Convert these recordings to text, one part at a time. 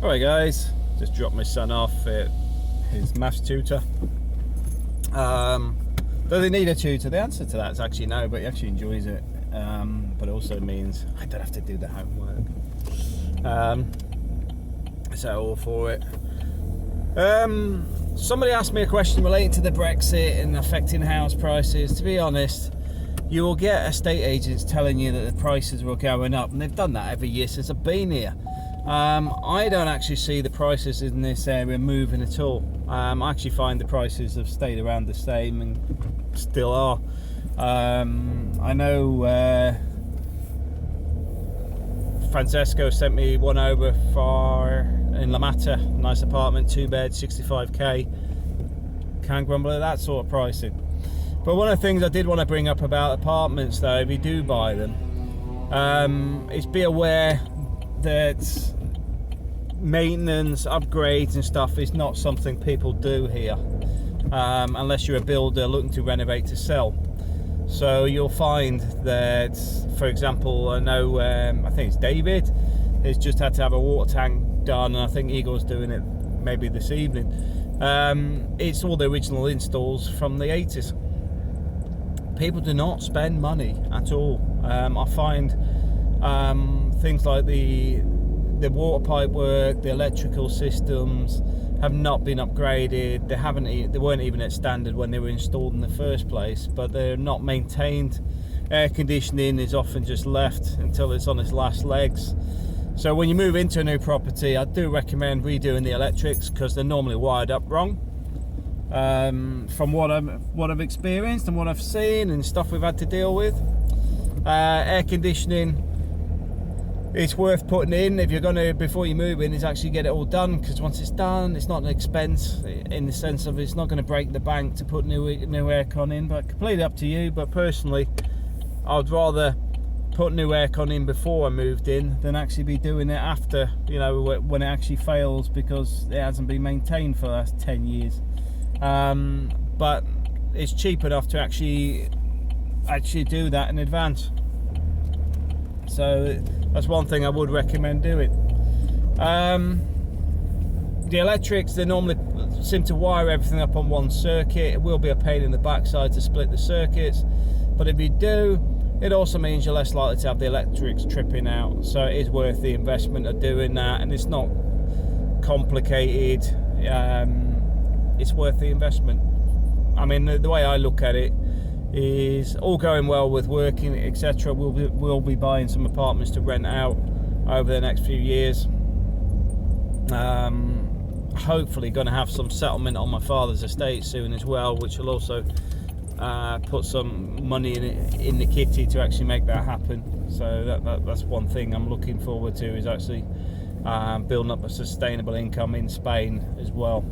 Alright guys, just dropped my son off at his maths tutor. Does he need a tutor? The answer to that is actually no, but he actually enjoys it. But it also means I don't have to do the homework. So all for it. Somebody asked me a question relating to the Brexit and affecting house prices. To be honest, you will get estate agents telling you that the prices were going up, and they've done that every year since I've been here. I don't actually see the prices in this area moving at all. I actually find the prices have stayed around the same and still are. I know Francesco sent me one over for in La Mata, nice apartment, 2-bed, 65k. Can't grumble at that sort of pricing. But one of the things I did want to bring up about apartments, though, if you do buy them, is be aware that maintenance, upgrades and stuff is not something people do here, unless you're a builder looking to renovate to sell. So you'll find that, for example, I know, I think it's David, has just had to have a water tank done, and I think Eagle's doing it maybe this evening. It's all the original installs from the 80s. People do not spend money at all. I find things like the water pipe work, the electrical systems have not been upgraded. They weren't even at standard when they were installed in the first place, but they're not maintained. Air conditioning is often just left until it's on its last legs. So when you move into a new property, I do recommend redoing the electrics, because they're normally wired up wrong. From what I've experienced and what I've seen and stuff we've had to deal with, air conditioning, it's worth putting in if you're gonna, before you move in, is actually get it all done, because once it's done, it's not an expense in the sense of it's not going to break the bank to put new aircon in. But completely up to you. But personally, I'd rather put new aircon in before I moved in than actually be doing it after, you know, when it actually fails because it hasn't been maintained for the last 10 years. But it's cheap enough to actually do that in advance. So that's one thing I would recommend doing. The electrics, they normally seem to wire everything up on one circuit. It will be a pain in the backside to split the circuits, but if you do, it also means you're less likely to have the electrics tripping out. So it is worth the investment of doing that, and it's not complicated. It's worth the investment. I mean, the way I look at it is, all going well with working, etc. We'll be buying some apartments to rent out over the next few years. Hopefully going to have some settlement on my father's estate soon as well, which will also put some money in the kitty to actually make that happen. So that's one thing I'm looking forward to, is actually building up a sustainable income in Spain as well.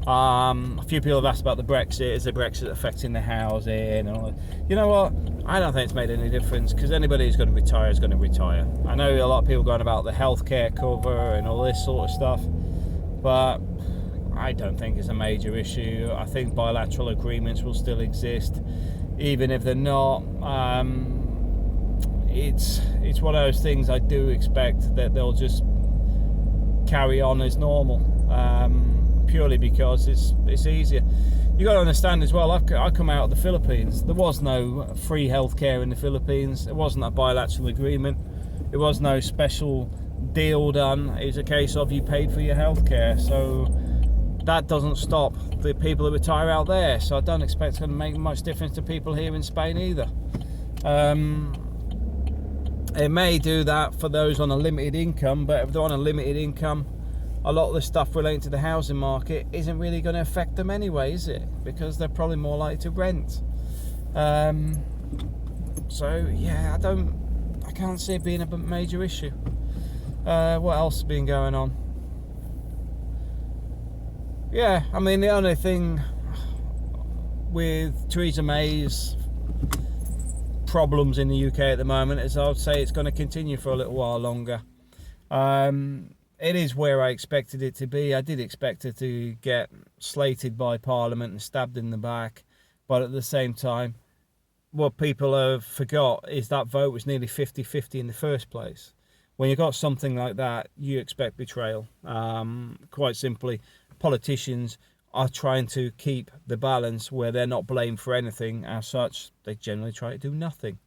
A few people have asked about the Brexit. Is the Brexit affecting the housing? You know what? I don't think it's made any difference, because anybody who's going to retire is going to retire. I know a lot of people going about the healthcare cover and all this sort of stuff, but I don't think it's a major issue. I think bilateral agreements will still exist, even if they're not. It's one of those things. I do expect that they'll just carry on as normal. Purely because it's easier. You got to understand as well, I come out of the Philippines. There was no free healthcare in the Philippines. It wasn't a bilateral agreement. It was no special deal done. It was a case of you paid for your healthcare. So that doesn't stop the people that retire out there. So I don't expect it's going to make much difference to people here in Spain either. It may do that for those on a limited income, but if they're on a limited income, a lot of the stuff relating to the housing market isn't really going to affect them anyway, is it? Because they're probably more likely to rent. So yeah, I can't see it being a major issue. What else has been going on? Yeah, I mean, the only thing with Theresa May's problems in the UK at the moment is, I would say it's going to continue for a little while longer. It is where I expected it to be. I did expect her to get slated by Parliament and stabbed in the back, but at the same time, what people have forgot is that vote was nearly 50-50 in the first place. when you've got something like that, you expect betrayal. Quite simply, politicians are trying to keep the balance where they're not blamed for anything. As such, they generally try to do nothing.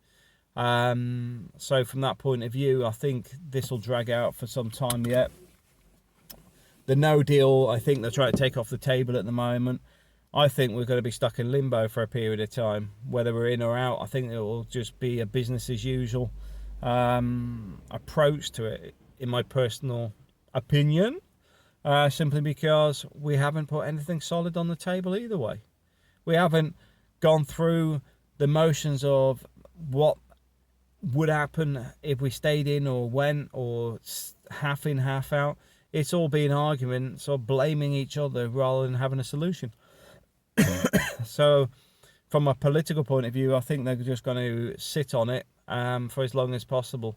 So from that point of view, I think this will drag out for some time yet. The no deal, I think they're trying to take off the table at the moment. I think we're going to be stuck in limbo for a period of time, whether we're in or out. I think it will just be a business as usual approach to it, in my personal opinion, simply because we haven't put anything solid on the table either way. We haven't gone through the motions of what would happen if we stayed in or went, or half in, half out. It's all been arguments or blaming each other rather than having a solution. So from a political point of view, I think they're just going to sit on it for as long as possible.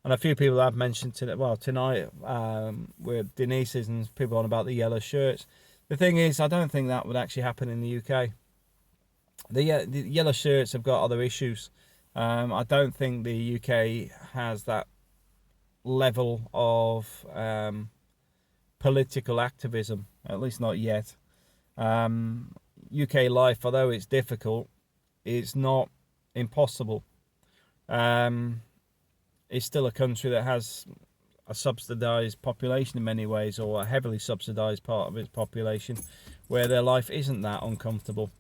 And a few people have mentioned tonight with Denise's and people on about the yellow shirts. The thing is, I don't think that would actually happen in the UK. The yellow shirts have got other issues. I don't think the UK has that level of political activism, at least not yet. UK life, although it's difficult, it's not impossible. It's still a country that has a subsidised population in many ways, or a heavily subsidised part of its population, where their life isn't that uncomfortable.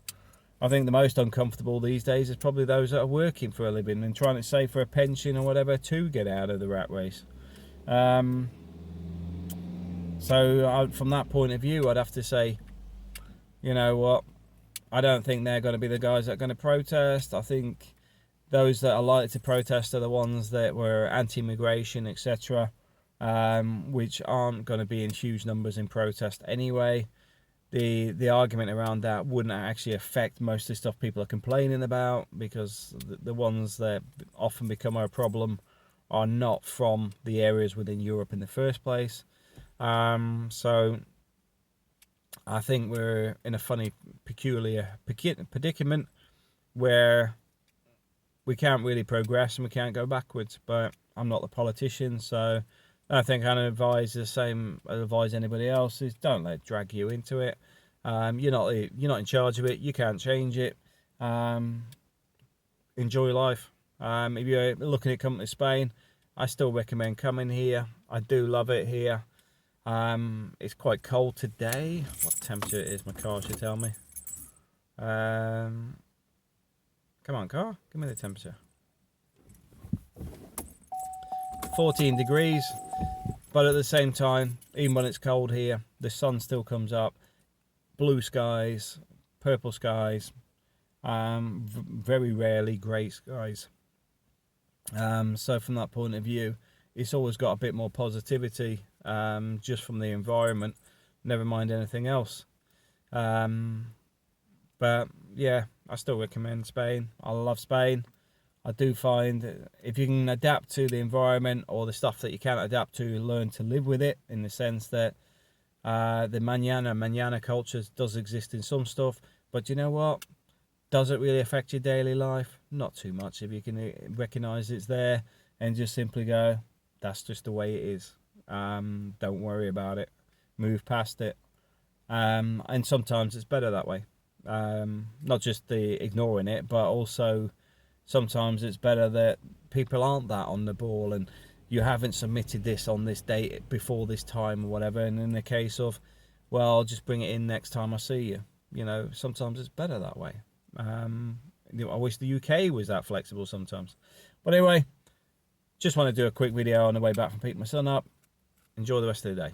I think the most uncomfortable these days is probably those that are working for a living and trying to save for a pension or whatever to get out of the rat race. So from that point of view, I'd have to say, you know what, I don't think they're going to be the guys that are going to protest. I think those that are likely to protest are the ones that were anti-immigration, etc., which aren't going to be in huge numbers in protest anyway. The argument around that wouldn't actually affect most of the stuff people are complaining about, because the ones that often become a problem are not from the areas within Europe in the first place. So I think we're in a funny, peculiar predicament where we can't really progress and we can't go backwards. But I'm not the politician, so I think I'd advise the same. I'd advise anybody else is don't let it drag you into it. You're not in charge of it. You can't change it. Enjoy life. If you're looking at coming to Spain, I still recommend coming here. I do love it here. It's quite cold today. What temperature it is, my car should tell me. Come on, car, give me the temperature. 14 degrees, but at the same time, even when it's cold here, the sun still comes up. Blue skies, purple skies, very rarely grey skies. So from that point of view, it's always got a bit more positivity, just from the environment, never mind anything else. But yeah, I still recommend Spain. I love Spain. I do find if you can adapt to the environment, or the stuff that you can't adapt to, learn to live with it, in the sense that the mañana culture does exist in some stuff, but you know what? Does it really affect your daily life? Not too much, if you can recognise it's there and just simply go, that's just the way it is. Don't worry about it. Move past it. And sometimes it's better that way. Not just the ignoring it, but also sometimes it's better that people aren't that on the ball and you haven't submitted this on this date before this time or whatever, and in the case of, well, I'll just bring it in next time I see you. You know, sometimes it's better that way. I wish the UK was that flexible sometimes. But anyway, just want to do a quick video on the way back from picking my son up. Enjoy the rest of the day.